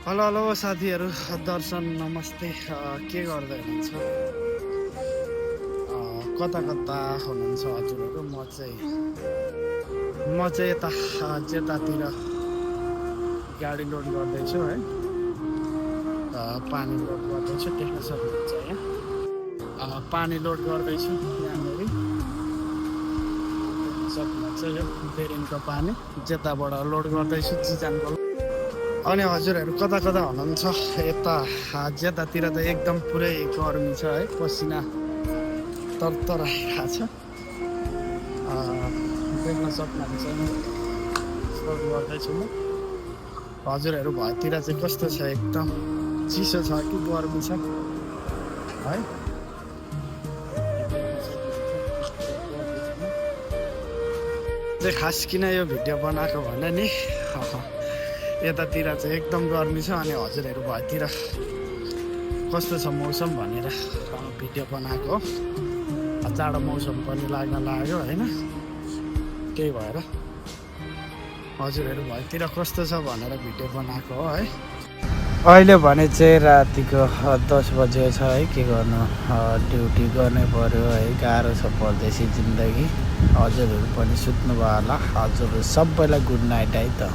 Hello hello साथीहरू, दर्शन नमस्ते। के गर्दै हुनुहुन्छ? कता कता हुनुहुन्छ हजुरहरू? म चाहिँ यता जेतातिर गाडी लोड गर्दैछु है। पानी लोड गर्दैछु, देख्न सक्नुहुन्छ यहाँ। पानी लोड गर्दैछु यहाँनिर, देख्न सक्नुहुन्छ यो बेरिङको पानी जेताबाट लोड गर्दैछु चिजानको। अनि हजुरहरू कता कता हुनुहुन्छ? यता जेतातिर त एकदम पुरै गर्मी छ है, पसिना तरतर आइरहेको छ। देख्न सक्नुहुन्छ लोड गर्दैछु म। हजुरहरू भएतिर चाहिँ कस्तो छ? एकदम चिसो छ कि गर्मी छ है? खास किन यो भिडियो बनाएको भने नि, यतातिर चाहिँ एकदम गर्मी छ अनि हजुरहरू भएतिर कस्तो छ मौसम भनेर भिडियो बनाएको। जाडो मौसम पनि लाग्न लाग्यो होइन, त्यही भएर हजुरहरू भएतिर कस्तो छ भनेर भिडियो बनाएको हो है। अहिले भने चाहिँ रातिको 10 बजे छ है। के गर्नु, ड्युटी गर्नै पर्यो है। गाह्रो छ परदेशी जिन्दगी। हजुरहरू पनि सुत्नुभयो होला। हजुर सबैलाई गुड नाइट है त।